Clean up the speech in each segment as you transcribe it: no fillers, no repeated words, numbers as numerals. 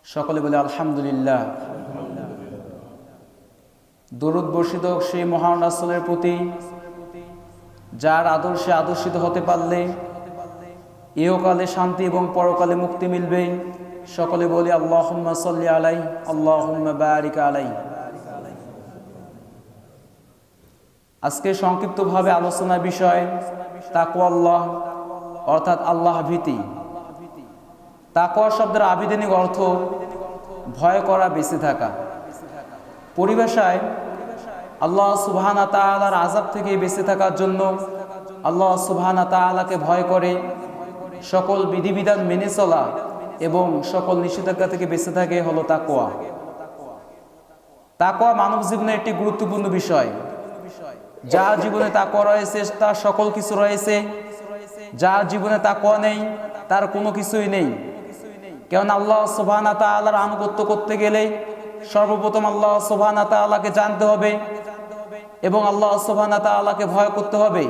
সকলে বলে আলহামদুলিল্লাহ। দরুদ বর্ষিত সেই মহান রাসূলের প্রতি, যার আদর্শে আদর্শিত হতে পারলে ইহকালে শান্তি এবং পরকালে মুক্তি মিলবে। সকলে বলি আল্লাহুম্মা সাল্লি আলাইহি আল্লাহুম্মা বারিক আলাইহি। আজকে সংক্ষিপ্তভাবে আলোচনার বিষয় তাকওয়াল্লাহ, অর্থাৎ আল্লাহ ভীতি। তাকওয়া শব্দের আবিধানিক অর্থ ভয় করা, বেঁচে থাকা। পরিভাষায় আল্লাহ সুবহানাহু ওয়া তাআলার আযাব থেকে বেঁচে থাকার জন্য আল্লাহ সুবহানাহু ওয়া তাআলাকে ভয় করে সকল বিধিবিধান মেনে চলা এবং সকল নিষেধাজ্ঞা থেকে বেঁচে থাকে হলো তাকওয়া। তাকওয়া মানব জীবনের একটি গুরুত্বপূর্ণ বিষয়। যার জীবনে তাকওয়া রয়েছে তার সকল কিছু রয়েছে, যার জীবনে তাকওয়া নেই তার কোনো কিছুই নেই। কারণ আল্লাহ সুবহানাহু ওয়া তাআলার আনুগত্য করতে গেলে সর্বপ্রথম আল্লাহ সুবহানাহু ওয়া তাআলাকে জানতে হবে এবং আল্লাহ সুবহানাহু ওয়া তাআলাকে ভয় করতে হবে।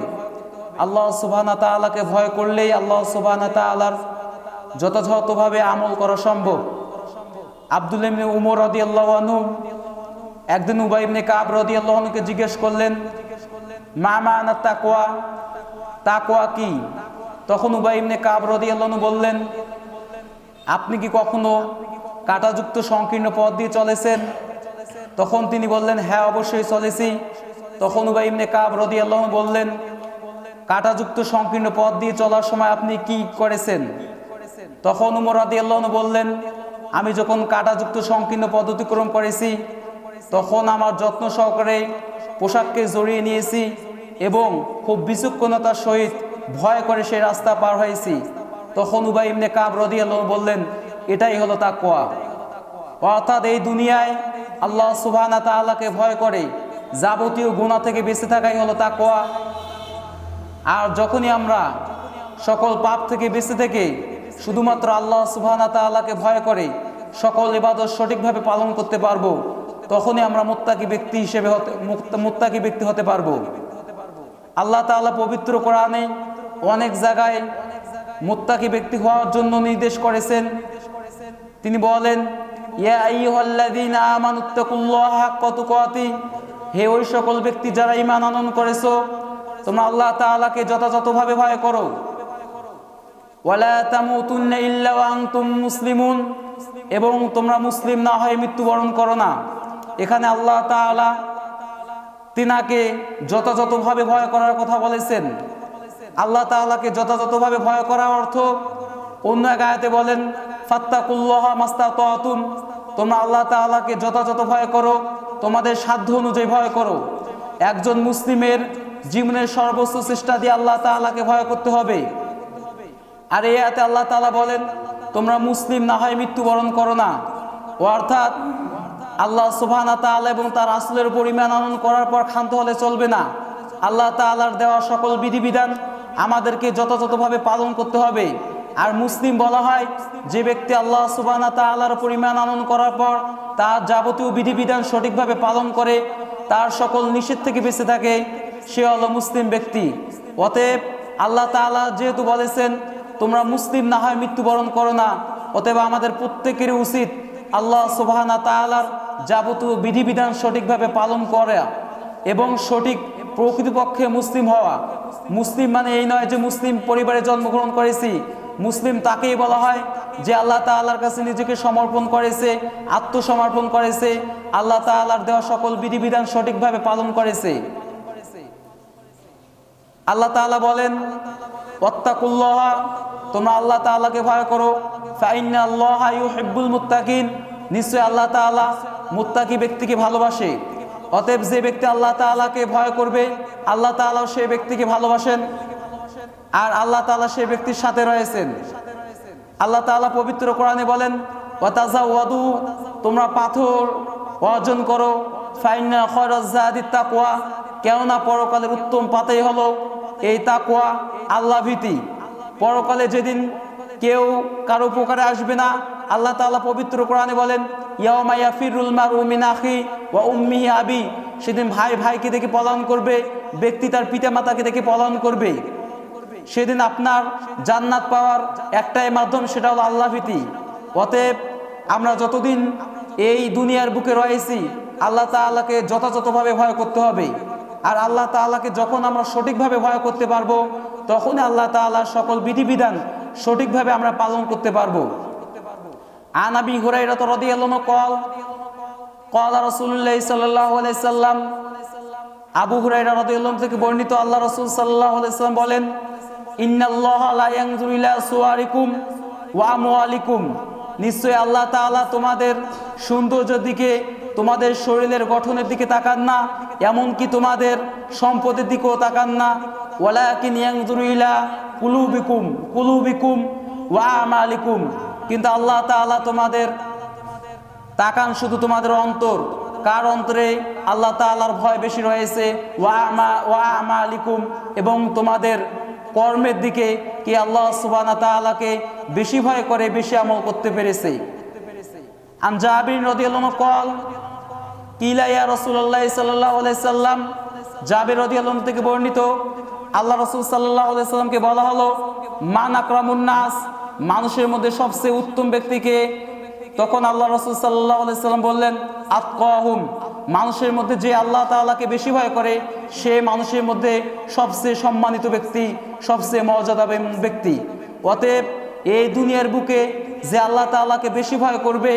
আল্লাহ সুবহানাহু ওয়া তাআলাকে ভয় করলেই আল্লাহ সুবহানাহু ওয়া তাআলার যথাযথভাবে আমল করা সম্ভব। আব্দুল্লাহ ইবনে উমর রাদিয়াল্লাহু আনহু একদিন উবাই ইবনে কাব রাদিয়াল্লাহু আনহুকে জিজ্ঞেস করলেন, মা মা'না তাকওয়া, তাকওয়া কি? তখন উবাই ইবনে কাব রাদিয়াল্লাহু আনহু বললেন, আপনি কি কখনো কাঁটাযুক্ত সংকীর্ণ পথ দিয়ে চলেছেন? তখন তিনি বললেন, হ্যাঁ অবশ্যই চলেছি। তখন উবাই ইবনে কাব রাদিয়াল্লাহু আনহু বললেন, কাঁটাযুক্ত সংকীর্ণ পথ দিয়ে চলার সময় আপনি কি করেছেন? তখন উমর রাদিয়াল্লাহু আনহু বললেন, আমি যখন কাঁটাযুক্ত সংকীর্ণ পথ অতিক্রম করেছি তখন আমার যত্ন সহকারে পোশাককে জড়িয়ে নিয়েছি এবং খুব বিচক্ষণতার সহিত ভয় করে সেই রাস্তা পার হয়েছি। তখন উবাই ইবনে কাব রাদিয়াল্লাহু আনহু বললেন, এটাই হলো তাকওয়া। অর্থাৎ এই দুনিয়ায় আল্লাহ সুবহানাহু ওয়া তাআলাকে ভয় করে যাবতীয় গুনাহ থেকে বেঁচে থাকাই হলো তাকওয়া। আর যখনই আমরা সকল পাপ থেকে বেঁচে থেকে শুধুমাত্র আল্লাহ সুবহানাহু ওয়া তাআলাকে ভয় করে সকল ইবাদত সঠিকভাবে পালন করতে পারবো, তখনই আমরা মুত্তাকি ব্যক্তি হিসেবে মুত্তাকি ব্যক্তি হতে পারবো। আল্লাহ তাআলা পবিত্র কোরআনে অনেক জায়গায় মুত্তাকি ব্যক্তি হওয়ার জন্য নির্দেশ করেছেন। তিনি বলেন, ইয়া আইয়ুহাল্লাযীনা আমানুত্তাকুল্লাহা হাক্কা তুকাতিহি, হে ওই সকল ব্যক্তি যারা ঈমান আনয়ন করেছো, তোমরা আল্লাহ তাআলাকে যথাযথভাবে ভয় করো। ওয়ালা তামুতুন্না ইল্লা ওয়া আনতুম মুসলিমুন, এবং তোমরা মুসলিম না হয়ে মৃত্যুবরণ করো না। এখানে আল্লাহ তাআলা তিনাকে যথাযথভাবে ভয় করার কথা বলেছেন। আল্লাহ তাআলাকে যথাযথভাবে ভয় করার অর্থ অন্য এক আয়াতে বলেন, ফাত্তাকুল্লাহা মাস্তাতাতুম, তোমরা আল্লাহ তাআলাকে যথাযথ ভয় করো, তোমাদের সাধ্য অনুযায়ী ভয় করো। একজন মুসলিমের জীবনের সর্বোচ্চ চেষ্টা দিয়ে আল্লাহ তাআলাকে ভয় করতে হবে। আর এই আয়াতে আল্লাহ তাআলা বলেন, তোমরা মুসলিম না হয় মৃত্যুবরণ করো না। অর্থাৎ আল্লাহ সুবহানাহু ওয়া তাআলা এবং তার রাসূলের উপর ঈমান আনয়ন করার পর ক্ষান্ত হলে চলবে না। আল্লাহ তাআলার দেওয়া সকল বিধিবিধান আমাদেরকে যথাযথভাবে পালন করতে হবে। আর মুসলিম বলা হয় যে ব্যক্তি আল্লাহ সুবহানাহু ওয়া তাআলার উপর ঈমান আনয়ন করার পর তার যাবতীয় বিধিবিধান সঠিকভাবে পালন করে তার সকল নিষেধ থেকে বেঁচে থাকে, সে হলো মুসলিম ব্যক্তি। অতএব আল্লাহ তাআলা যেহেতু বলেছেন তোমরা মুসলিম না হয় মৃত্যুবরণ করো না, অতএব আমাদের প্রত্যেকেরই উচিত আল্লাহ সুবহানাহু ওয়া তাআলার যাবতীয় বিধিবিধান সঠিকভাবে পালন করা এবং সঠিক প্রকৃতপক্ষে মুসলিম হওয়া। মুসলিম মানে এই নয় যে মুসলিম পরিবারে জন্মগ্রহণ করেছি। মুসলিম তাকেই বলা হয় যে আল্লাহ তাআলার কাছে নিজেকে সমর্পণ করেছে, আত্মসমর্পণ করেছে, আল্লাহ তাআলার দেওয়া সকল বিধিবিধান সঠিকভাবে পালন করেছে। আল্লাহ তাআলা বলেন, ওয়াত্তাকুল্লাহা, তোমরা আল্লাহ তাআলাকে ভয় করো, ফাইন্না আল্লাহা ইউহিব্বুল মুত্তাকিন, নিশ্চয় আল্লাহ তাআলা মুত্তাকি ব্যক্তিকে ভালোবাসে। অতএব যে ব্যক্তি আল্লাহ তাআলাকে ভয় করবে আল্লাহ তাআলাও সেই ব্যক্তিকে ভালোবাসেন, আর আল্লাহ তাআলা সেই ব্যক্তির সাথে রয়েছেন। আল্লাহ তাআলা পবিত্র কোরআনে বলেন, ওয়াতাজাওয়াদু, তোমরা পাথর অর্জন করো, ফাইন্না খায়রাজ যাদিত তাকওয়া, কেননা পরকালের উত্তম পাথেই হলো এই তাকওয়া, আল্লাহ ভীতি। পরকালে যেদিন কেউ কারো উপকারে আসবে না, আল্লাহ তাআলা পবিত্র কোরআনে বলেন, ইয়াওমা ইয়াফিরুল মারউ মিন আখি ওয়া উম্মিহি আবি, সেদিন ভাই ভাইকে দেখে পলায়ন করবে, ব্যক্তি তার পিতামাতাকে দেখে পলায়ন করবে। সেদিন আপনার জান্নাত পাওয়ার একটাই মাধ্যম, সেটা হলো আল্লাহ ভীতি। অতএব আমরা যতদিন এই দুনিয়ার বুকে রয়েছি আল্লাহ তাআলাকে যথাযথভাবে ভয় করতে হবে। আর আল্লাহ তাআলাকে যখন আমরা সঠিকভাবে ভয় করতে পারবো তখনই আল্লাহ তাআলার সকল বিধিবিধান সঠিকভাবে আমরা পালন করতে পারবো। আন আবি হুরায়রা রাদিয়াল্লাহু আনহু ক্বালা রাসূলুল্লাহ সাল্লাল্লাহু আলাইহি সাল্লাম, আবু হুরায়রা রাদিয়াল্লাহু আনহু থেকে বর্ণিত, আল্লাহ রাসূল সাল্লাল্লাহু আলাইহি সাল্লাম বলেন, ইন্নাল্লাহা লা ইয়ানজুরু ইলা সুওয়ারিকুম ওয়া আমওয়ালিকুম, নিশ্চয় আল্লাহ তাআলা তোমাদের সৌন্দর্যের দিকে, তোমাদের শরীরের গঠনের দিকে তাকান না, এমনকি তোমাদের সম্পদের দিকেও তাকান না। ওয়ালাকিন ইয়ানজুরু ইলা কুলুবিকুম ওয়া আমালিকুম, কিন্তু আল্লাহ তাআলা তোমাদের তাকান শুধু তোমাদের অন্তর, কার অন্তরে আল্লাহ তাআলার ভয় বেশি রয়েছে, ওয়া আমালিকুম, এবং তোমাদের কর্মের দিকে কি আল্লাহ সুবহানাহু ওয়া তাআলাকে বেশি ভয় করে, বেশি আমল করতে পেরেছে। আন জাবির রাদিয়াল্লাহু আনহু ক্বাল কিলা ইয়া রাসূলুল্লাহ সাল্লাল্লাহু আলাইহি সাল্লাম, জাবির রাদিয়াল্লাহু আনহু থেকে বর্ণিত, আল্লাহ রাসূল সাল্লাল্লাহু আলাইহি সাল্লামকে বলা হলো, মান আকরামুন নাস, মানুষের মধ্যে সবচেয়ে উত্তম ব্যক্তিকে? তখন আল্লাহ রাসূল সাল্লাল্লাহু আলাইহি সাল্লাম বললেন, আতকাহুম, মানুষের মধ্যে যে আল্লাহ তাআলাকে বেশি ভয় করে সে মানুষের মধ্যে সবচেয়ে সম্মানিত ব্যক্তি, সবচেয়ে মর্যাদাবান ব্যক্তি। অতএব এই দুনিয়ার বুকে যে আল্লাহ তাআলাকে বেশি ভয় করবে,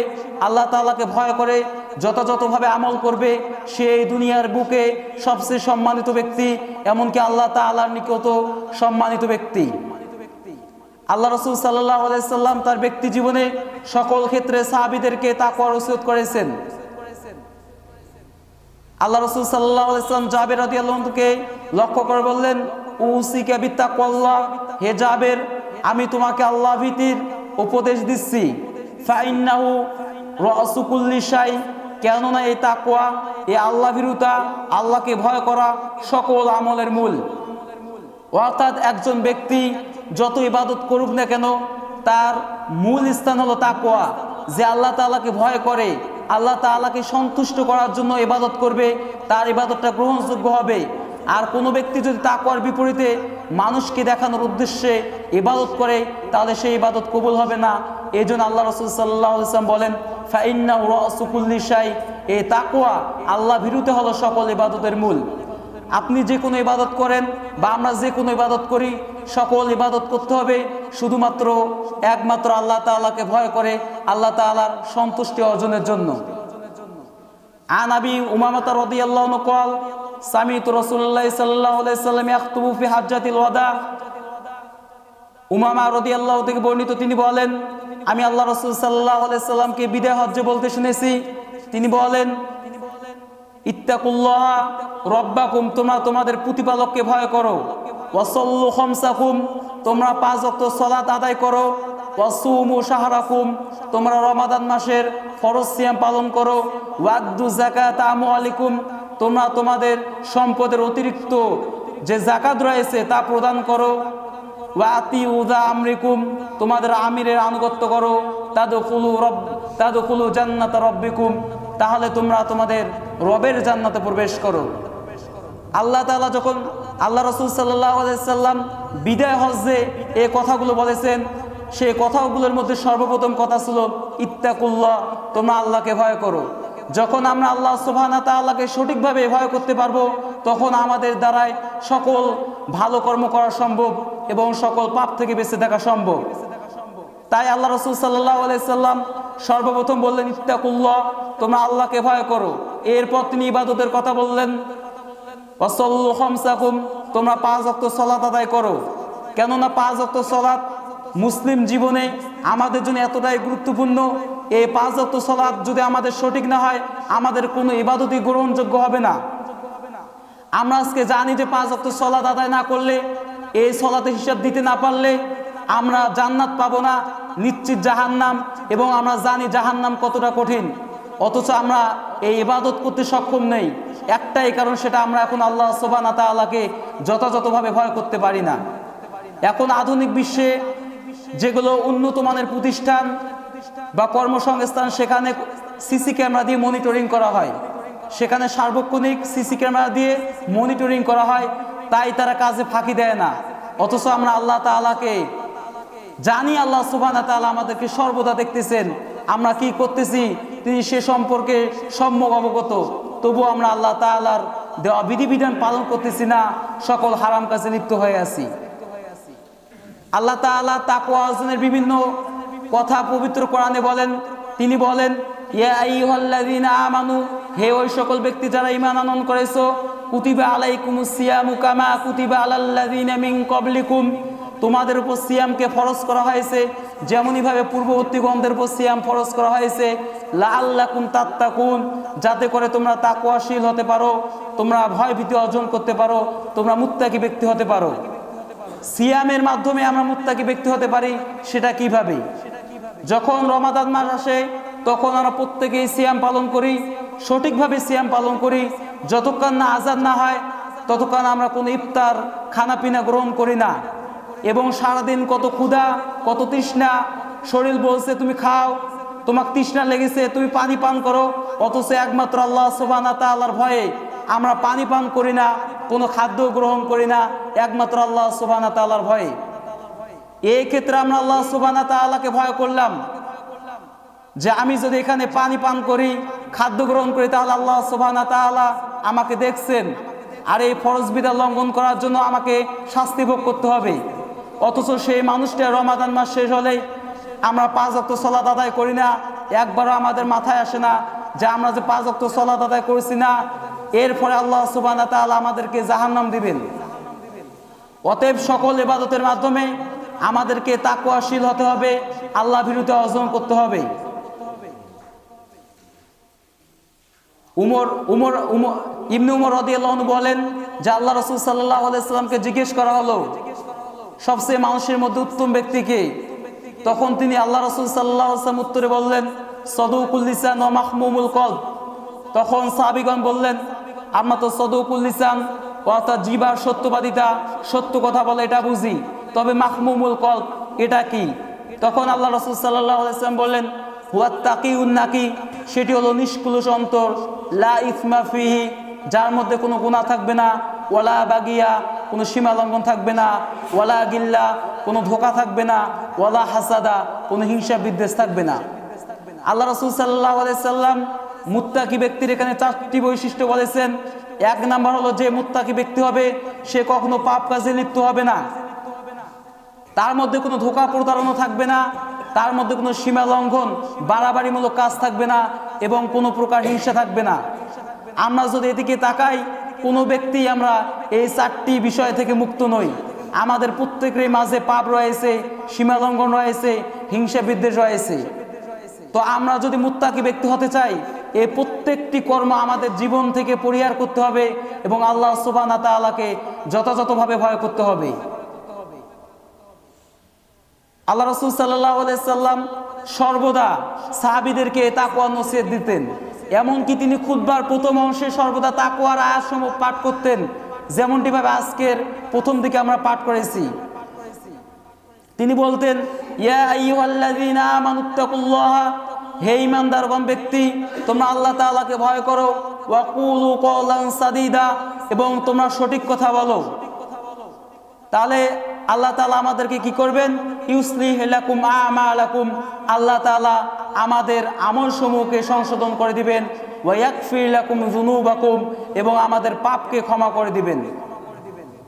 আল্লাহ তাআলাকে ভয় করে যথাযথভাবে আমল করবে, সে এই দুনিয়ার বুকে সবচেয়ে সম্মানিত ব্যক্তি, এমনকি আল্লাহ তাআলার নিকট সম্মানিত ব্যক্তি। আল্লাহ রাসূল সাল্লাল্লাহু আলাইহি সাল্লাম তার ব্যক্তি জীবনে সকল ক্ষেত্রে সাহাবীদেরকে তাকওয়ার ওসিয়ত করেছেন। আল্লাহ রাসূল সাল্লাল্লাহু আলাইহি সাল্লাম জাবের রাদিয়াল্লাহু আনহুকে লক্ষ্য করে বললেন, উসিকা বিত্তাকওয়াল্লাহ, হে জাবের, আমি তোমাকে আল্লাহ ভীতির উপদেশ দিচ্ছি। ফাইন্নাহু রাসু কুল্লি শাই, কেননা এই তাকওয়া, এই আল্লাহ ভীরুতা, আল্লাহকে ভয় করা সকল আমলের মূল। অর্থাৎ একজন ব্যক্তি যত ইবাদত করুক না কেন তার মূল স্থান হলো তাকওয়া। যে আল্লাহ তাআলাকে ভয় করে, আল্লাহ তাআলাকে সন্তুষ্ট করার জন্য ইবাদত করবে, তার ইবাদতটা গ্রহণযোগ্য হবে। আর কোনো ব্যক্তি যদি তাকওয়ার বিপরীতে মানুষকে দেখানোর উদ্দেশ্যে ইবাদত করে তাহলে সেই ইবাদত কবুল হবে না। এই জন্য আল্লাহ রাসূল সাল্লাল্লাহু আলাইহি ওয়াসাল্লাম বলেন, ফাইন্নাহু রাসু কুল্লি শাই, এই তাকওয়া, আল্লাহ ভীরুতা হলো সকল ইবাদতের মূল। আপনি যে কোনো ইবাদত করেন বা আমরা যে কোনো ইবাদত করি, সকল ইবাদত করতে হবে শুধুমাত্র একমাত্র আল্লাহ তাআলাকে ভয় করে, আল্লাহ তাআলার সন্তুষ্টি অর্জনের জন্য। আন আবি উমামা রাদিয়াল্লাহু আনহু ক্বাল সামিতু রাসূলুল্লাহ সাল্লাল্লাহু আলাইহি সাল্লাম ইয়াখতুবু ফি হাজ্জাতিল ওয়াদা, উমামা রাদিয়াল্লাহু থেকে বর্ণিত, তিনি বলেন, আমি আল্লাহ রাসূল সাল্লাল্লাহু আলাইহি সাল্লামকে বিদায় হজ্জে বলতে শুনেছি। তিনি বলেন, ইত্তাকুল্লাহ রব্বাকুম, তোমরা তোমাদের প্রতিপালককে ভয় করো। ওয়াসাল্লু খামসাকুম, তোমরা 5 ওয়াক্ত সালাত আদায় করো। ওয়াসুমু শাহরাকুম, তোমরা রমাদান মাসের ফরজ সিয়াম পালন করো। ওয়াদ্দু যাকাত আমওয়ালিকুম, তোমরা তোমাদের সম্পদের অতিরিক্ত যে যাকাত রয়েছে তা প্রদান করো। ওয়াতিউ যা আমরিকুম, তোমাদের আমিরের আনুগত্য করো। তাদখুলু জান্নাত রাব্বিকুম, তাহলে তোমরা তোমাদের রবের জান্নাতে প্রবেশ করো। আল্লাহ তাআলা যখন আল্লাহ রাসূল সাল্লাল্লাহু আলাইহি সাল্লাম বিদায় হজ্জে এই কথাগুলো বলেছেন, সেই কথাগুলোর মধ্যে সর্বপ্রথম কথা ছিল ইত্তাকুল্লাহ, তোমরা আল্লাহকে ভয় করো। যখন আমরা আল্লাহ সুবহানাহু ওয়া তাআলাকে সঠিকভাবে ভয় করতে পারবো তখন আমাদের দ্বারাই সকল ভালো কর্ম করা সম্ভব এবং সকল পাপ থেকে বেঁচে থাকা সম্ভব। তাই আল্লাহ রাসূল সাল্লাল্লাহু আলাইহি সাল্লাম সর্বপ্রথম বললেন ইত্তাকুল্লাহ, তোমরা আল্লাহকে ভয় করো। এরপর তিনি ইবাদতের কথা বললেন, ওয়াসাল্লু খামসাকুম, তোমরা 5 ওয়াক্ত সালাত আদায় করো। কেননা 5 ওয়াক্ত সালাত মুসলিম জীবনে আমাদের জন্য এতটাই গুরুত্বপূর্ণ। এই 5 ওয়াক্ত সালাত যদি আমাদের সঠিক না হয় আমাদের কোনো ইবাদতই গ্রহণযোগ্য হবে না। আমরা আজকে জানি যে 5 ওয়াক্ত সালাত আদায় না করলে, এই সালাতের হিসাব দিতে না পারলে আমরা জান্নাত পাবো না, নিশ্চিত জাহান্নাম। এবং আমরা জানি জাহান্নাম কতটা কঠিন, অথচ আমরা এই ইবাদত করতে সক্ষম নেই। একটাই কারণ, সেটা আমরা এখন আল্লাহ সুবহানাহু ওয়া তাআলাকে যথাযথভাবে ভয় করতে পারি না। এখন আধুনিক বিশ্বে যেগুলো উন্নত মানের প্রতিষ্ঠান বা কর্মসংস্থান, সেখানে সিসি ক্যামেরা দিয়ে মনিটরিং করা হয়, সেখানে সার্বক্ষণিক সিসি ক্যামেরা দিয়ে মনিটরিং করা হয়, তাই তারা কাজে ফাঁকি দেয় না। অথচ আমরা আল্লাহ তাআলাকে জানি, আল্লাহ সুবহানাহু ওয়া তাআলা আমাদেরকে সর্বদা দেখতেছেন, আমরা কি করতেছি তিনি সে সম্পর্কে সম্যক অবগত, তবু আমরা আল্লাহ তাআলার দেওয়া বিধিবিধান পালন করতেছি না, সকল হারাম কাজে লিপ্ত হয়ে আছি। আল্লাহ তাআলা তাকওয়া অর্জনের বিভিন্ন কথা পবিত্র কোরআনে বলেন। তিনি বলেন, ইয়া আইয়ুহাল্লাযীনা আমানু, হে ওই সকল ব্যক্তি যারা ঈমান আনয়ন করেছো, কুতিবা আলাইকুমুস সিয়ামু কামা কুতিবা আলাল্লাযীনা মিন ক্বাবলিকুম, তোমাদের উপর সিয়ামকে ফরজ করা হয়েছে যেমনই ভাবে পূর্ববর্তীগণদের উপর সিয়াম ফরজ করা হয়েছে, লাআল্লাকুম তাত্তাকুন, যাতে করে তোমরা তাকওয়াশীল হতে পারো, তোমরা ভয় ভীতি অর্জন করতে পারো, তোমরা মুত্তাকি ব্যক্তি হতে পারো। সিয়ামের মাধ্যমে আমরা মুত্তাকি ব্যক্তি হতে পারি, সেটা কিভাবে? যখন রমাদান মাস আসে তখন আমরা প্রত্যেকেই সিয়াম পালন করি, সঠিকভাবে সিয়াম পালন করি। যতক্ষণ না আযান না হয় ততক্ষণ আমরা কোনো ইফতার খানাপিনা গ্রহণ করি না, এবং সারাদিন কত ক্ষুধা কত তৃষ্ণা, শরীর বলছে তুমি খাও, তোমার তৃষ্ণা লেগেছে তুমি পানি পান করো, অথচ একমাত্র আল্লাহ সুবহানাহু ওয়া তাআলার ভয়ে আমরা পানি পান করি না, কোনো খাদ্য গ্রহণ করি না, একমাত্র আল্লাহ সুবহানাহু ওয়া তাআলার ভয়ে। এই ক্ষেত্রে আমরা আল্লাহ সুবহানাহু ওয়া তাআলাকে ভয় করলাম যে আমি যদি এখানে পানি পান করি, খাদ্য গ্রহণ করি, তাহলে আল্লাহ সুবহানাহু ওয়া তাআলা আমাকে দেখছেন, আর এই ফরজ বিধান লঙ্ঘন করার জন্য আমাকে শাস্তি ভোগ করতে হবে। অথচ সেই মানুষটা রমাদান মাস শেষ হলেই আমরা 5 ওয়াক্ত সালাত আদায় করি না, একবারও আমাদের মাথায় আসে না যে আমরা যে 5 ওয়াক্ত সালাত আদায় করেছি না, এর ফলে আল্লাহ সুবহানাহু ওয়া তাআলা আমাদেরকে জাহান্নাম দিবেন। অতএব সকল ইবাদতের মাধ্যমে আমাদেরকে তাকওয়াশীল হতে হবে, আল্লাহ ভীরুতা অর্জন করতে হবে। ইবনে উমর রাদিয়াল্লাহু আনহু বলেন যে আল্লাহ রাসূল সাল্লাল্লাহু আলাইহি সাল্লামকে জিজ্ঞেস করা হলো সবচেয়ে মানুষের মধ্যে উত্তম ব্যক্তি কে? তখন তিনি আল্লাহ রাসূল সাল্লাল্লাহু আলাইহি সাল্লাম উত্তরে বললেন, সাদুকুল লিসান ওয়া মাহমুমুল কলব। তখন সাহাবীগণ বললেন, আমরা তো সাদুকুল লিসান অর্থাৎ জিহ্বার সত্যবাদিতা, সত্য কথা বলে এটা বুঝি, তবে মাহমুমুল কলব এটা কি? তখন আল্লাহ রাসূল সাল্লাল্লাহু আলাইহি সাল্লাম বললেন, হুয়াত তাকিউন নাকি, সেটি হলো নিষ্কলুষ অন্তর, লা ইসমা ফিহি, যার মধ্যে কোনো গুনাহ থাকবে না, ওয়ালা বাগিয়া, কোনো সীমা লঙ্ঘন থাকবে না, ওয়ালা গিল্লা, কোনো ধোঁকা থাকবে না, ওয়ালা হাসাদা, কোনো হিংসা বিদ্বেষ থাকবে না। আল্লাহ রাসূল সাল্লাল্লাহু আলাইহি সাল্লাম মুত্তাকি ব্যক্তির এখানে 4টি বৈশিষ্ট্য বলেছেন। 1 নাম্বার হলো যে মুত্তাকি ব্যক্তি হবে সে কখনো পাপ কাজে লিপ্ত হবে না, তার মধ্যে কোনো ধোঁকা প্রতারণা থাকবে না, তার মধ্যে কোনো সীমা লঙ্ঘন বাড়াবাড়িমূলক কাজ থাকবে না, এবং কোনো প্রকার হিংসা থাকবে না। আমরা যদি এদিকে তাকাই, কোনো ব্যক্তি আমরা এই 4টি বিষয় থেকে মুক্ত নই। আমাদের প্রত্যেকের মাঝে পাপ রয়েছে, সীমা লঙ্ঘন রয়েছে, হিংসা বিদ্বেষ রয়েছে। তো আমরা যদি মুত্তাকি ব্যক্তি হতে চাই, এই প্রত্যেকটি কর্ম আমাদের জীবন থেকে পরিহার করতে হবে এবং আল্লাহ সুবহানাহু ওয়া তাআলাকে যথাযথভাবে ভয় করতে হবে। আল্লাহ রাসূল সাল্লাল্লাহু আলাইহি সাল্লাম সর্বদা সাহাবীদেরকে তাকওয়া নসিহত দিতেন। এমনকি তিনি খুতবার প্রথম অংশে সর্বদা তাকওয়ার আয়াতসমূহ পাঠ করতেন, যেমনটি ভাবে আজকের প্রথম দিকে আমরা পাঠ করেছি। তিনি বলতেন, ইয়া আইয়ুহাল্লাযীনা আমানুত্তাকুল্লাহা, হে ঈমানদারগণ ব্যক্তি তোমরা আল্লাহ তাআলাকে ভয় করো, ওয়া কুলু কওলান সাদীদা, এবং তোমরা সঠিক কথা বলো। তাহলে আল্লাহ তাআলা আমাদেরকে কি করবেন? ইউসলিহ লাকুম আমালাকুম, আল্লাহ তাআলা আমাদের আমলসমূহকে সংশোধন করে দিবেন, ওয়া ইয়াগফির লাকুম যুনুবাকুম, এবং আমাদের পাপকে ক্ষমা করে দিবেন।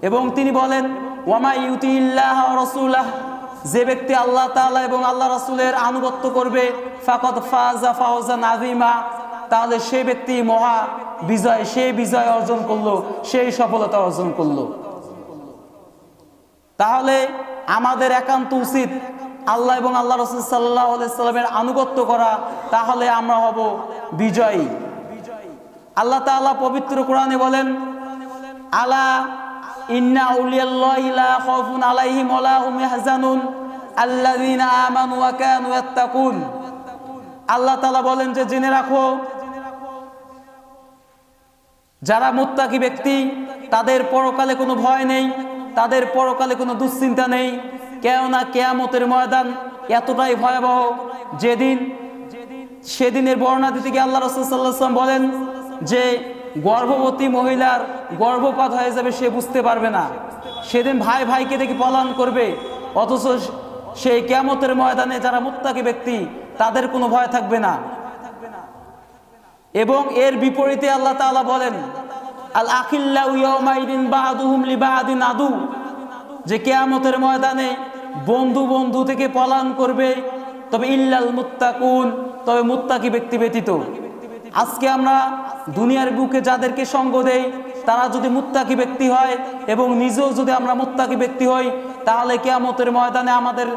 এবং তিনি বলেন, ওয়া মা ইউতিল্লাহ ওয়া রাসূলাহ, যে ব্যক্তি আল্লাহ তাআলা এবং আল্লাহ রাসূলের আনুগত্য করবে, ফাকাদ ফাজা ফাওজান আযীমা, তাহলে সেই ব্যক্তি মহা বিজয়, সেই বিজয় অর্জন করলো, সেই সফলতা অর্জন করলো। তাহলে আমাদের একান্ত উচিত আল্লাহ এবং আল্লাহ রাসূল সাল্লাল্লাহু আলাইহি সাল্লামের আনুগত্য করা, তাহলে আমরা হব বিজয়ী। আল্লাহ তাআলা পবিত্র কোরআনে বলেন, আলা ইন্না আউলিয়াল্লাহি লা খাউফুন আলাইহিম ওয়া লা হুম ইয়াহজানুন আল্লাযীনা আমানু ওয়া কানু ইয়াত্তাকুন। আল্লাহ তাআলা বলেন যে জেনে রাখো, যারা মুত্তাকি ব্যক্তি তাদের পরকালে কোনো ভয় নেই, তাদের পরকালে কোনো দুশ্চিন্তা নেই। কেননা কিয়ামতের ময়দান এতটাই ভয়াবহ, সেদিনের বর্ণনা দিতে গিয়ে আল্লাহ রাসূল সাল্লাল্লাহু আলাইহি ওয়াসাল্লাম বলেন যে গর্ভবতী মহিলার গর্ভপাত হয়ে যাবে, সে বুঝতে পারবে না। সেদিন ভাই ভাইকে দেখে পলায়ন করবে, অথচ সেই কিয়ামতের ময়দানে যারা মুত্তাকি ব্যক্তি তাদের কোনো ভয় থাকবে না। এবং এর বিপরীতে আল্লাহ তাআলা বলেন, আল আখিল্লাউ ইয়াউমাইদিন বা'দুহুম লিবা'দিন আদু, যে কিয়ামতের ময়দানে বন্ধু বন্ধু থেকে পলায়ন করবে, তবে ইল্লাল মুত্তাকুন, তবে মুত্তাকি ব্যক্তি ব্যতীত। আজকে আমরা দুনিয়ার বুকে যাদেরকে সঙ্গ দেই তারা যদি মুত্তাকি ব্যক্তি হয় এবং নিজেও যদি আমরা মুত্তাকি ব্যক্তি হই, তাহলে কিয়ামতের ময়দানে আমাদের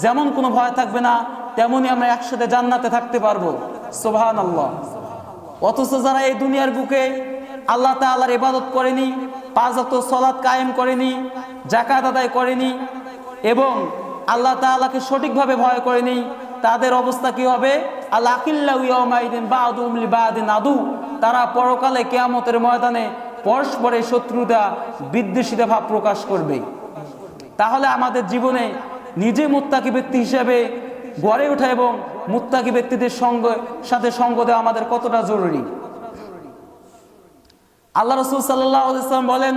যেমন কোনো ভয় থাকবে না, তেমনি আমরা একসাথে জান্নাতে থাকতে পারবো। সুবহানাল্লাহ। অথচ যারা এই দুনিয়ার বুকে আল্লাহ তাআলার ইবাদত করেনি, 5 ওয়াক্ত সালাত কায়েম করেনি, যাকাত আদায় করেনি এবং আল্লাহ তাআলাকে সঠিকভাবে ভয় করেনি, তাদের অবস্থা কি হবে? আল আখিল্লাউ ইয়াউমাইদিন বা'দুহুম লিবা'দিন আদু, তারা পরকালে কিয়ামতের ময়দানে পরস্পরের শত্রুতা বিদ্বেষিতা ভাব প্রকাশ করবে। তাহলে আমাদের জীবনে নিজে মুত্তাকি ব্যক্তি হিসেবে গড়ে ওঠা এবং মুত্তাকি ব্যক্তিদের সাথে সঙ্গ দেওয়া আমাদের কতটা জরুরি। আল্লাহ রাসূল সাল্লাল্লাহু আলাইহি ওয়াসাল্লাম বলেন,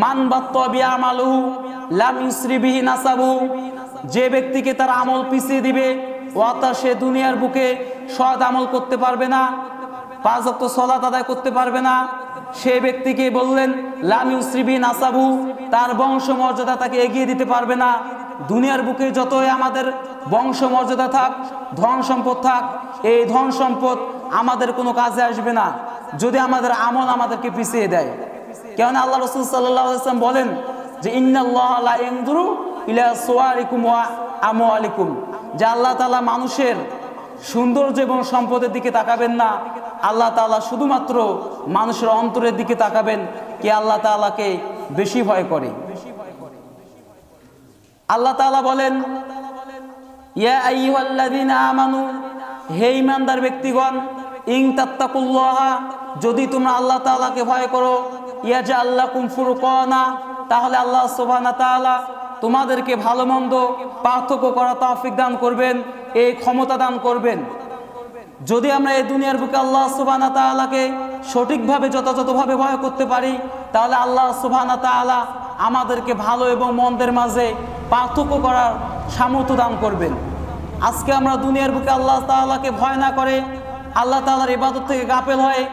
মান বাত্তা বিআমালুহু লাম ইউসরি বিহি নাসাবু, যে ব্যক্তিকে তার আমল পিছিয়ে দিবে অর্থাৎ সে দুনিয়ার বুকে সৎ আমল করতে পারবে না, 5 ওয়াক্ত সালাত আদায় করতে পারবে না, সেই ব্যক্তিকে বললেন লাম ইউসরি বিহি নাসাবু, তার বংশ মর্যাদা তাকে এগিয়ে দিতে পারবে না। দুনিয়ার বুকে যতই আমাদের বংশ মর্যাদা থাক, ধন সম্পদ থাক, এই ধন সম্পদ আমাদের কোনো কাজে আসবে না যদি আমাদের আমল আমাদেরকে পিছিয়ে দেয়। কেননা আল্লাহ রাসূল সাল্লাল্লাহু আলাইহি ওয়াসাল্লাম বলেন যে ইন্নাল্লাহা লা ইয়ানজুরু ইলা সুওয়ারিকুম ওয়া আমওয়ালিকুম, যে আল্লাহ তাআলা মানুষের সৌন্দর্য এবং সম্পদের দিকে তাকাবেন না, আল্লাহ তাআলা শুধুমাত্র মানুষের অন্তরের দিকে তাকাবেন, কে আল্লাহ তাআলাকে বেশি ভয় করে। আল্লাহ তাআলা বলেন, ইয়া আইয়ুহাল্লাযীনা আমানু, হে ঈমানদার ব্যক্তিগণ, ইন তাত্তাকুল্লাহা, যদি তোমরা আল্লাহ তাআলাকে ভয় করো, ইয়াজআল লাকুম ফুরকানা, তাহলে আল্লাহ সুবহানাহু ওয়া তাআলা তোমাদেরকে ভালো মন্দ পার্থক্য করা তৌফিক দান করবেন, এই ক্ষমতা দান করবেন। যদি আমরা এই দুনিয়ার বুকে আল্লাহ সুবহানাহু ওয়া তাআলাকে সঠিকভাবে যথাযথভাবে ভয় করতে পারি, তাহলে আল্লাহ সুবহানাহু ওয়া তাআলা আমাদেরকে ভালো এবং মন্দের মাঝে পার্থক্য করার সামর্থ্য দান করবেন। আজকে আমরা দুনিয়ার বুকে আল্লাহ তাআলাকে ভয় না করে আল্লাহ তাআলার ইবাদত থেকে গাফেল হয়ে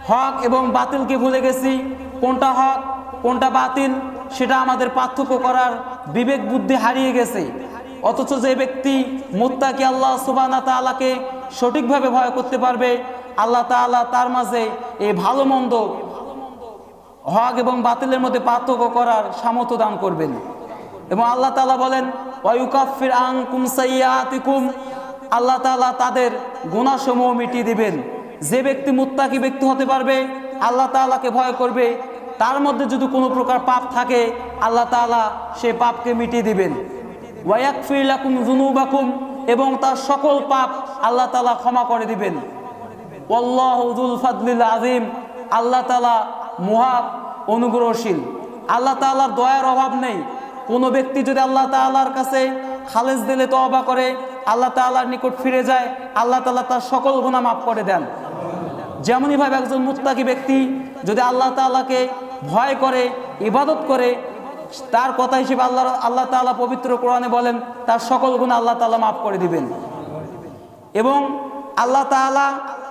হক এবং বাতিলকে ভুলে গেছি। কোনটা হক কোনটা বাতিল সেটা আমাদের পার্থক্য করার বিবেক বুদ্ধি হারিয়ে গেছে। অথচ যে ব্যক্তি মুত্তাকি আল্লাহ সুবহানাহু ওয়া তাআলাকে সঠিকভাবে ভয় করতে পারবে, আল্লাহ তাআলা তার মাঝে এই ভালো মন্দ হক এবং বাতিলের মধ্যে পার্থক্য করার সামর্থ্য দান করবেন। এবং আল্লাহ তাআলা বলেন, ওয়া ইউকাফির আনকুম সাইয়্যাতিকুম, আল্লাহ তাআলা তাদের গুনাহসমূহ মিটিয়ে দিবেন। যে ব্যক্তি মুত্তাকি ব্যক্তি হতে পারবে, আল্লাহ তাআলাকে ভয় করবে, তার মধ্যে যদি কোনো প্রকার পাপ থাকে আল্লাহ তাআলা সেই পাপকে মিটিয়ে দিবেন। ওয়া ইয়াগফির লাকুম যুনুবাকুম, এবং তার সকল পাপ আল্লাহ তাআলা ক্ষমা করে দিবেন। ওয়াল্লাহু যুল ফাদলিল আযীম, আল্লাহ তাআলা মহা অনুগ্রহশীল। আল্লাহ তাআলার দয়ার অভাব নেই। কোনো ব্যক্তি যদি আল্লাহ তাআলার কাছে খালেস দিলে তওবা করে, আল্লাহ তাআলার নিকট ফিরে যায়, আল্লাহ তাআলা তার সকল গুনাহ মাফ করে দেন। যেমনই ভাবে একজন মুত্তাকি ব্যক্তি যদি আল্লাহ তাআলাকে ভয় করে, ইবাদত করে, তার কথা হিসেবে আল্লাহ তাআলা পবিত্র কোরআনে বলেন তার সকল গুনাহ আল্লাহ তাআলা মাফ করে দিবেন। এবং আল্লাহ তাআলা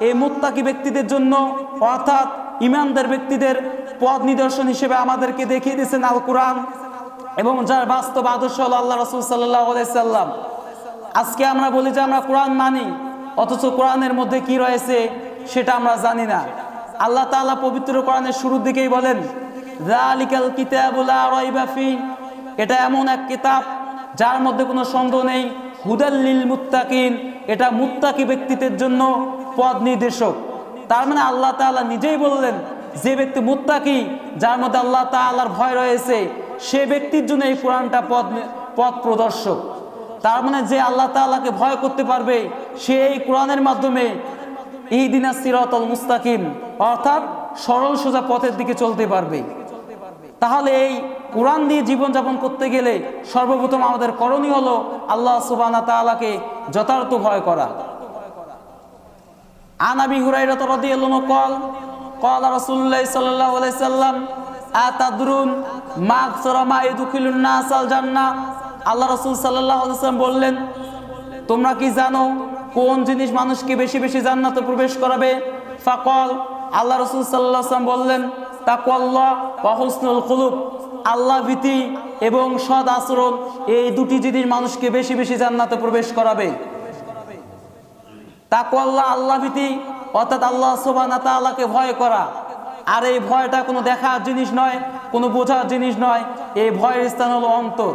এই মুত্তাকি ব্যক্তিদের জন্য অর্থাৎ ঈমানদার ব্যক্তিদের পথ নিদর্শন হিসেবে আমাদেরকে দেখিয়ে দিয়েছেন আল কোরআন, এবং যার বাস্তব আদর্শ হলো আল্লাহ রাসূল সাল্লাল্লাহু আলাইহি সাল্লাম। আজকে আমরা বলি যে আমরা কোরআন মানি, অথচ কোরআনের মধ্যে কি রয়েছে সেটা আমরা জানি না। আল্লাহ তাআলা পবিত্র কোরআনের শুরুর দিকেই বলেন, যালিকাল কিতাবু লা রাইবা ফি, এটা এমন এক কিতাব যার মধ্যে কোনো সন্দেহ নেই, হুদাল লিল মুত্তাকিন, এটা মুত্তাকি ব্যক্তিদের জন্য পথ নির্দেশক। তার মানে আল্লাহ তাআলা নিজেই বললেন যে ব্যক্তি মুত্তাকি, যার মধ্যে আল্লাহ তাআলার ভয় রয়েছে, সে ব্যক্তির জন্য এই কোরআনটা পথ প্রদর্শক। তার মানে যে আল্লাহ তাআলাকে ভয় করতে পারবে সে এই কোরআনের মাধ্যমে ইহদিনাস সিরাতাল মুস্তাকিম অর্থাৎ সরল সোজা পথের দিকে চলতে পারবে। তাহলে এই কোরআন দিয়ে জীবনযাপন করতে গেলে সর্বপ্রথম আমাদের করণীয় হলো আল্লাহ সুবহানাহু ওয়া তাআলাকে যথার্থ ভয় করা। আন আবি হুরায়রা রাদিয়াল্লাহু আনহু قال قال رسول الله صلى الله عليه وسلم আতাদরুন মা আকসারা মা ইয়াদখুলুন নাসাল জান্নাহ, আল্লাহ রাসূল সাল্লাল্লাহু আলাইহি ওয়াসাল্লাম বললেন, তোমরা কি জানো কোন জিনিস মানুষকে বেশি বেশি জান্নাতে প্রবেশ করাবে? ফাকাল, আল্লাহ রাসূল সাল্লাল্লাহু আলাইহি ওয়াসাল্লাম বললেন, তাকওয়াল্লাহ ওয়া হুসনুল খুলুক, আল্লাহ ভীতি এবং সৎ আচরণ, এই দুটি জিনিস মানুষকে বেশি বেশি জান্নাতে প্রবেশ করাবে। তাকওয়াল্লাহ, আল্লাহ ভীতি, অর্থাৎ আল্লাহ সুবহানাহু ওয়া তাআলাকে ভয় করা। আর এই ভয়টা কোনো দেখার জিনিস নয়, কোনো বোঝার জিনিস নয়, এই ভয়ের স্থান হলো অন্তর।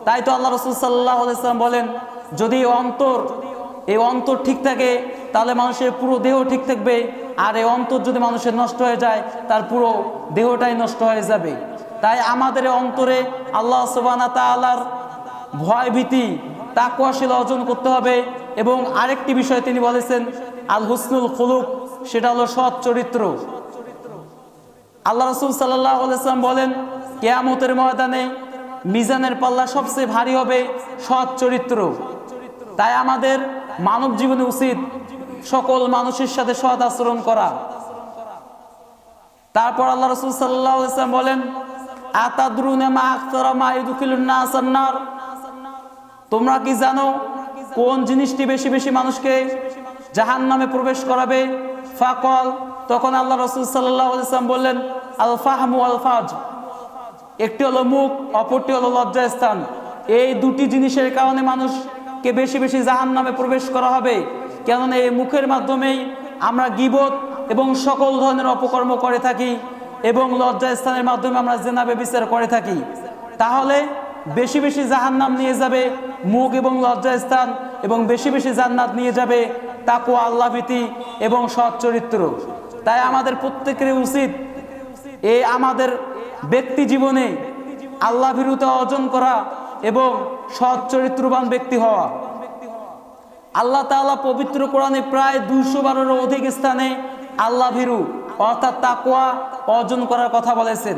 তাই তো আল্লাহ রাসূল সাল্লাল্লাহু আলাইহি ওয়াসাল্লাম বলেন, যদি এই অন্তর ঠিক থাকে তাহলে মানুষের পুরো দেহ ঠিক থাকবে, আর এই অন্তর যদি মানুষের নষ্ট হয়ে যায় তার পুরো দেহটাই নষ্ট হয়ে যাবে। তাই আমাদের অন্তরে আল্লাহ সুবহানাহু ওয়া তাআলার ভয় ভীতি তাকওয়াশীল অর্জন করতে হবে। এবং আরেকটি বিষয় তিনি বলেছেন আল হুসনুল খুলুক, সেটা হলো সৎ চরিত্র। আল্লাহ রাসূল সাল্লাল্লাহু আলাইহি ওয়াসাল্লাম বলেন, কিয়ামতের ময়দানে মিজানের পাল্লা সবচেয়ে ভারী হবে সৎ চরিত্র। তাই আমাদের মানব জীবনে উচিত সকল মানুষের সাথে সৎ আচরণ করা। তারপর আল্লাহ রাসূল সাল্লাল্লাহু আলাইহি ওয়াসাল্লাম বলেন, আতাদরুনা মা আকতারা মা ইদখিলুন নাস আন-নার, তোমরা কি জানো কোন জিনিসটি বেশি বেশি মানুষকে জাহান্নামে প্রবেশ করাবে? ফাকাল, তখন আল্লাহ রাসূল সাল্লাল্লাহু আলাইহি ওয়াসাল্লাম বললেন, আল ফাহমু ওয়াল ফাজ, একটি হলো মুখ, অপরটি হলো লজ্জাস্থান। এই দুটি জিনিসের কারণে মানুষকে বেশি বেশি জাহান্নামে প্রবেশ করা হবে। কেননা এই মুখের মাধ্যমেই আমরা গীবত এবং সকল ধরনের অপকর্ম করে থাকি, এবং লজ্জাস্থানের মাধ্যমে আমরা জিনা ব্যভিচার করে থাকি। তাহলে বেশি বেশি জাহান্নাম নিয়ে যাবে মুখ এবং লজ্জাস্থান, এবং বেশি বেশি জান্নাত নিয়ে যাবে তাকওয়া, আল্লাহ ভীতি এবং সৎ চরিত্র। তাই আমাদের প্রত্যেকের উচিত আমাদের ব্যক্তি জীবনে আল্লাহ ভীরুতা অর্জন করা এবং সৎ চরিত্রবান ব্যক্তি হওয়া। আল্লাহ তাআলা পবিত্র কোরআনে প্রায় 212-এরও অধিক স্থানে আল্লাহ ভীরু অর্থাৎ তাকওয়া অর্জন করার কথা বলেছেন।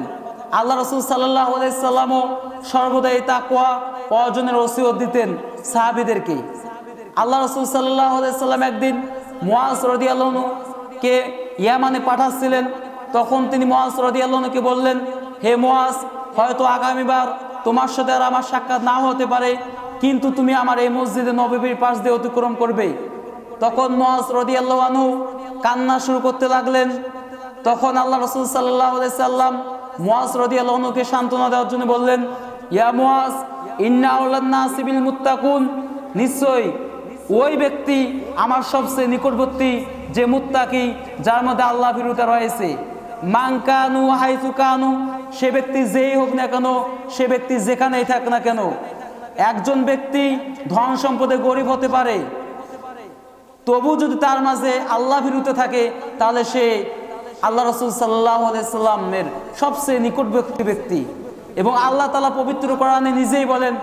আল্লাহ রাসূল সাল্লাল্লাহু আলাইহি ওয়াসাল্লামও সর্বদাই তাকওয়া অর্জনের ওসিয়ত দিতেন সাহাবীদেরকে। আল্লাহ রাসূল সাল্লাল্লাহু আলাইহি ওয়াসাল্লাম একদিন মুআজ রাদিয়াল্লাহু আনহু-কে ইয়ামানে পাঠাচ্ছিলেন। তখন তিনি মুআজ রাদিয়াল্লাহু আনহু-কে বললেন, হে মুআজ, হয়তো আগামীবার তোমার সাথে আর আমার সাক্ষাৎ না হতে পারে, কিন্তু তুমি আমার এই মসজিদে নববীর পাশ দিয়ে অতিক্রম করবে। তখন মুআজ রাদিয়াল্লাহু আনহু কান্না শুরু করতে লাগলেন। তখন আল্লাহ রাসূল সাল্লাল্লাহু আলাইহি ওয়াসাল্লাম মুআজ রাদিয়াল্লাহু আনহুকে সান্ত্বনা দেওয়ার জন্য বললেন, ইয়া মুআজ, ইন্না আওলান নাসি বিল মুত্তাকুন, নিশ্চয়ই ওই ব্যক্তি আমার সবচেয়ে নিকটবর্তী যে মুত্তাকি, যার মধ্যে আল্লাহ ভীরুতা রয়েছে। মান কানু হাইসু কানু, সে ব্যক্তি যেই হোক না কেন, সে ব্যক্তি যেখানেই থাক না কেন। একজন ব্যক্তি ধন সম্পদে গরিব হতে পারে, তবু যদি তার মাঝে আল্লাহ ভীরুতা থাকে তাহলে সে আল্লাহ রাসূল সাল্লাল্লাহু আলাইহি ওয়াসাল্লামের সবচেয়ে নিকটবর্তী ব্যক্তি। এবং আল্লাহ তাআলা পবিত্র কোরআনে নিজেই বলেন,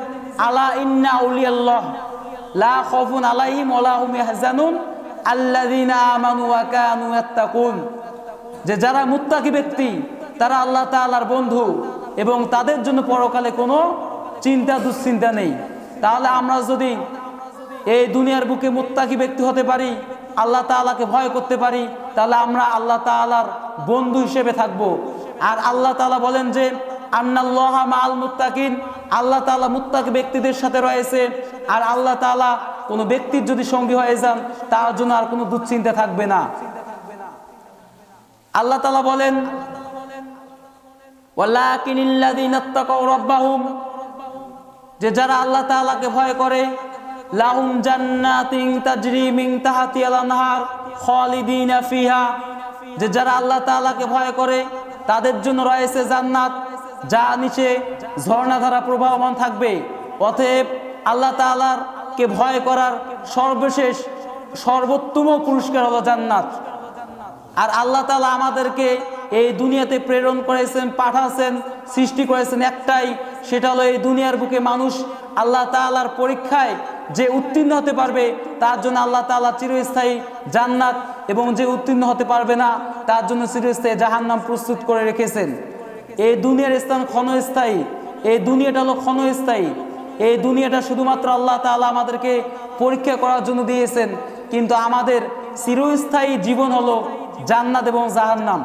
আলা ইন্না আউলিয়াল্লাহ লা খাউফুন আলাইহিম ওয়া লা হুম ইয়াহজানুন আল্লাযীনা আমানু ওয়া কানু ইয়াত্তাকুন, যে যারা মুত্তাকি ব্যক্তি তারা আল্লাহ তাআলার বন্ধু, এবং তাদের জন্য পরকালে কোনো চিন্তা দুশ্চিন্তা নেই। তাহলে আমরা যদি এই দুনিয়ার বুকে মুত্তাকি ব্যক্তি হতে পারি, আল্লাহ তাআলাকে ভয় করতে পারি, তাহলে আমরা আল্লাহ তাআলার বন্ধু হিসেবে থাকব। আর আল্লাহ তাআলা বলেন যে আন্নাল্লাহা মাআল মুত্তাকিন, আল্লাহ তাআলা মুত্তাকি ব্যক্তিদের সাথে রয়েছে। আর আল্লাহ তাআলা কোনো ব্যক্তির যদি সঙ্গী হয়ে যান তার জন্য আর কোনো দুশ্চিন্তা থাকবে না। আল্লাহ তাআলা বলেন, ওয়ালাকিনিল্লাযীনা ইত্তাকাউ রাব্বাহুম, যে যারা আল্লাহ তাআলাকে ভয় করে, লাহুম জান্নাতিন তাজরি মিন তাহতিহাল আনহার খালিদিনা ফিহা, যে যারা আল্লাহ তাআলাকে ভয় করে তাদের জন্য রয়েছে জান্নাত, যা নিচে ঝর্ণাধারা প্রবাহমান থাকবে। অতএব আল্লাহ তাআলার কে ভয় করার সর্বশেষ সর্বোত্তম পুরস্কার হলো জান্নাত। আর আল্লাহ তাআলা আমাদেরকে এই দুনিয়াতে প্রেরণ করেছেন, পাঠাচ্ছেন, সৃষ্টি করেছেন একটাই, সেটা হলো এই দুনিয়ার বুকে মানুষ আল্লাহ তাআলার পরীক্ষায় যে উত্তীর্ণ হতে পারবে তার জন্য আল্লাহ তাআলা চিরস্থায়ী জান্নাত, এবং যে উত্তীর্ণ হতে পারবে না তার জন্য চিরস্থায়ী জাহান্নাম প্রস্তুত করে রেখেছেন। এই দুনিয়ার স্থান ক্ষণস্থায়ী, এই দুনিয়াটা হলো ক্ষণস্থায়ী। এই দুনিয়াটা শুধুমাত্র আল্লাহ তাআলা আমাদেরকে পরীক্ষা করার জন্য দিয়েছেন, কিন্তু আমাদের চিরস্থায়ী জীবন হলো জান্নাত এবং জাহান্নাম।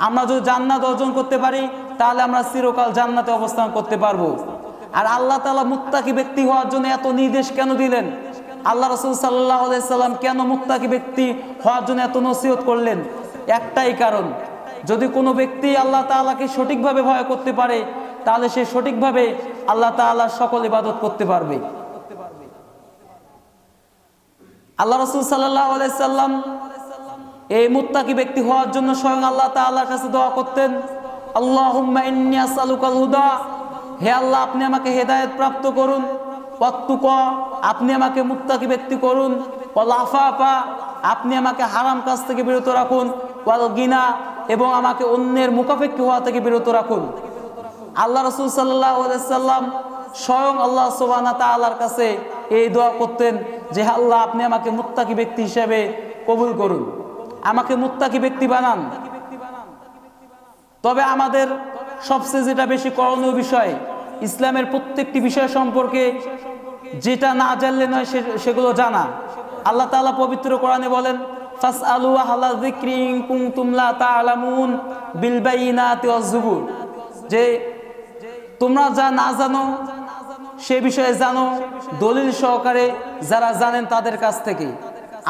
আমরা যদি জান্নাত অর্জন করতে পারি তাহলে আমরা চিরকাল জান্নাতে অবস্থান করতে পারবো। আর আল্লাহ তাআলা মুত্তাকি ব্যক্তি হওয়ার জন্য এত নির্দেশ কেন দিলেন? আল্লাহ রাসূল সাল্লাল্লাহু আলাইহি সাল্লাম কেন মুত্তাকি ব্যক্তি হওয়ার জন্য এত নসিহত করলেন? একটাই কারণ, যদি কোনো ব্যক্তি আল্লাহ তাআলাকে সঠিকভাবে ভয় করতে পারে তাহলে সে সঠিকভাবে আল্লাহ তাআলার সকল ইবাদত করতে পারবে। আল্লাহ রাসূল সাল্লাল্লাহু আলাইহি সাল্লাম এই মুত্তাকি ব্যক্তি হওয়ার জন্য স্বয়ং আল্লাহ তাআলার কাছে দোয়া করতেন, আল্লাহুম্মা ইন্নী আসআলুকাল হুদা, হে আল্লাহ আপনি আমাকে হেদায়েত প্রাপ্ত করুন, ওয়াত্তুকা, আপনি আমাকে মুত্তাকি ব্যক্তি করুন, ওয়াল আফাফা, আপনি আমাকে হারাম কাজ থেকে বিরত রাখুন, ওয়াল গিনা, এবং আমাকে অন্যের মুখাপেক্ষী হওয়া থেকে বিরত রাখুন। আল্লাহ রাসূল সাল্লাল্লাহু আলাইহি সাল্লাম স্বয়ং আল্লাহ সুবহানাহু ওয়া তাআলার কাছে এই দোয়া করতেন যে আল্লাহ আপনি আমাকে মুত্তাকি ব্যক্তি হিসেবে কবুল করুন, আমাকে মুত্তাকি ব্যক্তি বানান। তবে আমাদের সবচেয়ে যেটা বেশি করণীয় বিষয়, ইসলামের প্রত্যেকটি বিষয় সম্পর্কে যেটা না জানলে নয় সেগুলো জানা। আল্লাহ তাআলা পবিত্র কোরআনে বলেন, ফাসআলু আহলা যিকরি ইন কুনতুম লা তা'লামুন বিল বাইনাতি ওয়াজ জুবুর, যে তোমরা যা না জানো সে বিষয়ে জানো দলিল সহকারে যারা জানেন তাদের কাছ থেকে।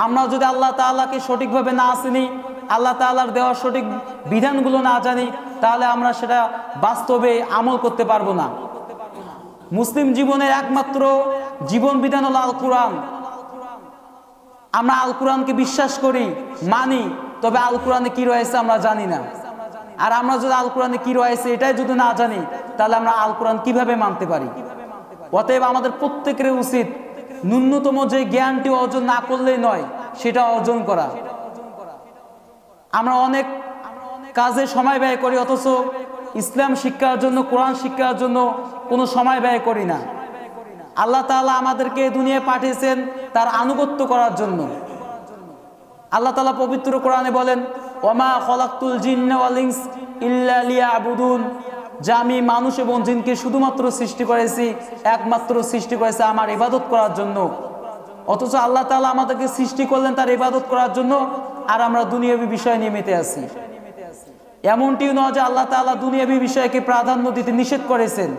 আমরা যদি আল্লাহ তাআলাকে সঠিকভাবে না চিনি, আল্লাহ তাআলার দেওয়া সঠিক বিধানগুলো না জানি, তাহলে আমরা সেটা বাস্তবে আমল করতে পারবো না। মুসলিম জীবনের একমাত্র জীবন বিধান হলো আল কোরআন। আমরা আল কোরআনকে বিশ্বাস করি, মানি, তবে আল কোরআনে কি রয়েছে আমরা জানি না। আর আমরা যদি আল কোরআনে কি রয়েছে এটাই যদি না জানি, তাহলে আমরা আল কোরআন কিভাবে মানতে পারি? অতএব আমাদের প্রত্যেকের উচিত ন্যূনতম যে জ্ঞানটি অর্জন না করলেই নয়, সেটা অর্জন করা। আমরা অনেক কাজে সময় ব্যয় করি, অথচ ইসলাম শিক্ষার জন্য, কোরআন শিক্ষার জন্য কোনো সময় ব্যয় করি না। আল্লাহ তাআলা আমাদেরকে দুনিয়ায় পাঠিয়েছেন তার আনুগত্য করার জন্য। আল্লাহ তাআলা পবিত্র কোরআনে বলেন, ওয়ামা খলাকতুল জিন্না ওয়াল ইনস ইল্লা লিয়াবুদুন, যে আমি মানুষ এবং জিনকে শুধুমাত্র সৃষ্টি করেছি, একমাত্র সৃষ্টি করেছে আমার ইবাদত করার জন্য। অথচ আল্লাহ তাআলা আমাদেরকে সৃষ্টি করলেন তার ইবাদত করার জন্য, আর আমরা দুনিয়াবী বিষয় নিয়ে মেতে আছি। এমনটিও নয় যে আল্লাহ তাআলা দুনিয়াবী বিষয়কে প্রাধান্য দিতে নিষেধ করেছেন।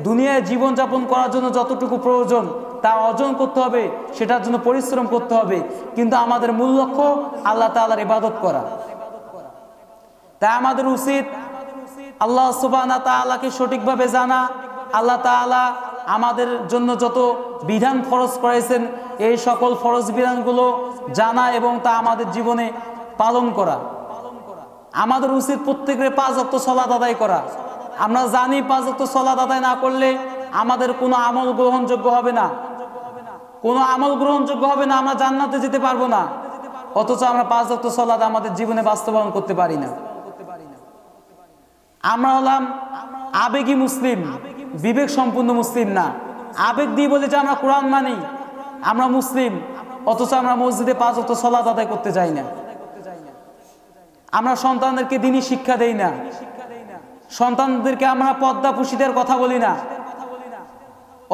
দুনিয়ায় জীবনযাপন করার জন্য যতটুকু প্রয়োজন তা অর্জন করতে হবে, সেটার জন্য পরিশ্রম করতে হবে, কিন্তু আমাদের মূল লক্ষ্য আল্লাহ তাআলার ইবাদত করা। তাই আমাদের উচিত আল্লাহ সুবহানাহু ওয়া তাআলাকে সঠিকভাবে জানা, আল্লাহ তাআলা আমাদের জন্য যত বিধান ফরজ করেছেন এই সকল ফরজ বিধানগুলো জানা এবং তা আমাদের জীবনে পালন করা। আমাদের উচিত প্রত্যেকের 5 ওয়াক্ত সালাত আদায় করা। আমরা জানি 5 ওয়াক্ত সালাত আদায় না করলে আমাদের কোনো আমল গ্রহণযোগ্য হবে না, কোনো আমল গ্রহণযোগ্য হবে না, আমরা জান্নাতে যেতে পারবো না। অথচ আমরা 5 ওয়াক্ত সালাত আমাদের জীবনে বাস্তবায়ন করতে পারি না। আমরা হলাম আবেগী মুসলিম, বিবেক সম্পূর্ণ মুসলিম না। আবেগ দিয়ে বলে যে আমরা কোরআন মানি, আমরা মুসলিম, অথচ আমরা মসজিদে 5 ওয়াক্ত সালাত আদায় করতে যাই না। আমরা সন্তানদেরকে দ্বীনি শিক্ষা দেই না, সন্তানদেরকে আমরা পর্দা পুশিদের কথা বলি না,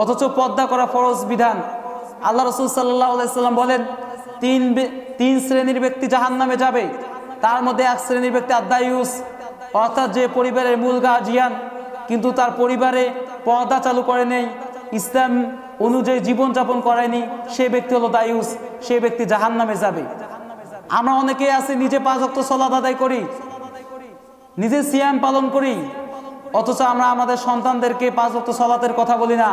অথচ পর্দা করা ফরজ বিধান। আল্লাহ রাসূল সাল্লাল্লাহু আলাইহি সাল্লাম বলেন, তিন শ্রেণীর ব্যক্তি জাহান্নামে যাবে, তার মধ্যে এক শ্রেণীর ব্যক্তি আদ-দায়ুস, অর্থাৎ যে পরিবারের মূল গার্জিয়ান কিন্তু তার পরিবারে পর্দা চালু করে নেই, ইসলাম অনুযায়ী জীবনযাপন করেনি, সে ব্যক্তি হলো দায়ুস, সে ব্যক্তি জাহান্নামে যাবে। আমরা অনেকেই আছি নিজে 5 ওয়াক্ত সালাত আদায় করি, নিজে সিয়াম পালন করি, অথচ আমরা আমাদের সন্তানদেরকে 5 ওয়াক্ত সালাতের কথা বলি না,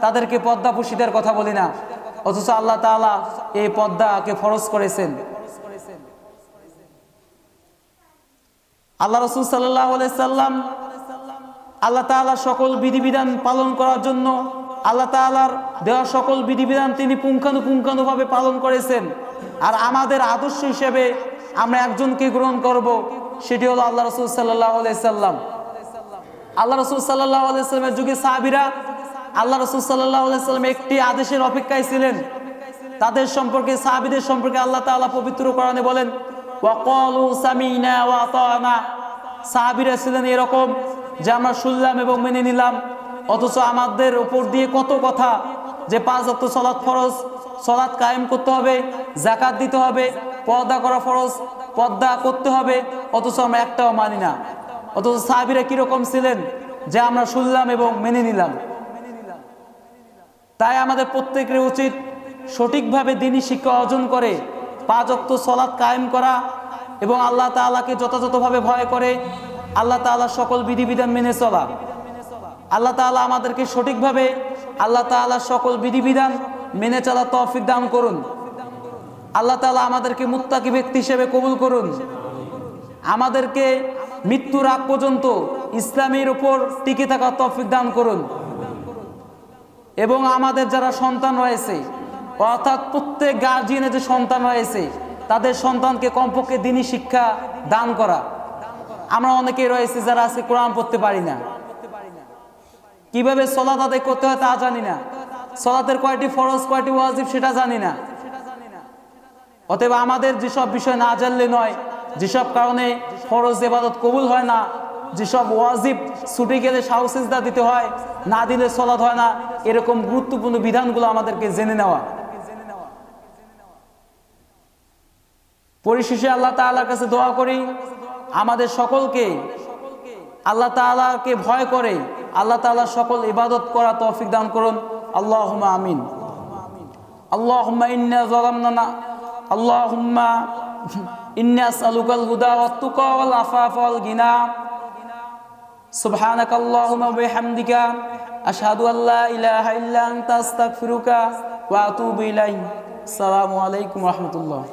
তাদেরকে পর্দা পুশিদের কথা বলি না, অথচ আল্লাহ তাআলা এই পর্দাকে ফরজ করেছেন। আল্লাহ রাসূল সাল্লাল্লাহু আলাইহি সাল্লাম আল্লাহ তাআলার সকল বিধিবিধান পালন করার জন্য আল্লাহ তাআলার দেওয়া সকল বিধিবিধান তিনি পুঙ্খানুপুঙ্খানুভাবে পালন করেছেন। আর আমাদের আদর্শ হিসেবে আমরা একজনকে গ্রহণ করব, সেটি হলো আল্লাহ রাসূল সাল্লাল্লাহু আলাইহি সাল্লাম। আল্লাহ রাসূল সাল্লাল্লাহু আলাইহি সাল্লামের যুগে সাহাবীরা আল্লাহ রাসূল সাল্লাল্লাহু আলাইহি সাল্লাম একটি আদেশের অপেক্ষায় ছিলেন। তাদের সম্পর্কে, সাহাবীদের সম্পর্কে আল্লাহ তাআলা পবিত্র কোরআনে বলেন, ওয়াকালু সামিনা ওয়া আতানা, সাহাবীরা ছিলেন এরকম যে আমরা শুনলাম এবং মেনে নিলাম, অথচ আমাদের উপর দিয়ে কত কথা যে 5 ওয়াক্ত সালাত ফরজ, সালাত কায়েম করতে হবে, যাকাত দিতে হবে, পর্দা করা ফরজ, পর্দা করতে হবে, অথচ আমরা একটাও মানি না। অথচ সাহাবীরা কিরকম ছিলেন যে আমরা শুনলাম এবং মেনে নিলাম। তাই আমাদের প্রত্যেকের উচিত সঠিকভাবে দ্বীনি শিক্ষা অর্জন করে 5 ওয়াক্ত সালাত কায়েম করা এবং আল্লাহ তাআলাকে যথাযথভাবে ভয় করে আল্লাহ তাআলার সকল বিধিবিধান মেনে চলা। আল্লাহ তাআলা আমাদেরকে সঠিকভাবে আল্লাহ তাআলার সকল বিধিবিধান মেনে চলার তৌফিক দান করুন। আল্লাহ তাআলা আমাদেরকে মুত্তাকি ব্যক্তি হিসেবে কবুল করুন। আমাদেরকে মৃত্যুর আগ পর্যন্ত ইসলামের উপর টিকে থাকার তৌফিক দান করুন। এবং আমাদের যারা সন্তান রয়েছে, অর্থাৎ প্রত্যেক গার্জিয়ানের যে সন্তান রয়েছে, তাদের সন্তানকে কমপক্ষে দ্বীনি শিক্ষা দান করা। আমরা অনেকেই রয়েছে যারা আজকে কোরআন পড়তে পারি না, কিভাবে সালাত আদায় করতে হয় তা জানি না, সালাতের কয়টি ফরজ কয়টি ওয়াজিব সেটা জানি না। অতএব আমাদের যেসব বিষয় না জানলে নয়, যেসব কারণে ফরজ ইবাদত কবুল হয় না, যেসব ওয়াজিব ছুটে গেলে সাহু সিজদা দিতে হয়, না দিলে সালাত হয় না, এরকম গুরুত্বপূর্ণ বিধানগুলো আমাদেরকে জেনে নেওয়া। পরিশেষে আল্লাহ তাআলার কাছে দোয়া করি আমাদের সকলকে আল্লাহ তাআলাকে ভয় করে আল্লাহ তাআলার সকল ইবাদত করা তৌফিক দান করুন। আল্লাহুম্মা আমিন। আল্লাহুম্মা ইন্না যালামনা আল্লাহুম্মা ইন্না আসআলুকাল হুদা ওয়াত তুকা ওয়াল আফাফা ওয়াল গিনা। সুবহানাকাল্লাহুম্মা ওয়া বিহামদিকা আশহাদু আল্লা ইলাহা ইল্লা আনতা আস্তাগফিরুকা ওয়া আতুবু ইলাইক। আসসালামু আলাইকুম ওয়া রাহমাতুল্লাহ।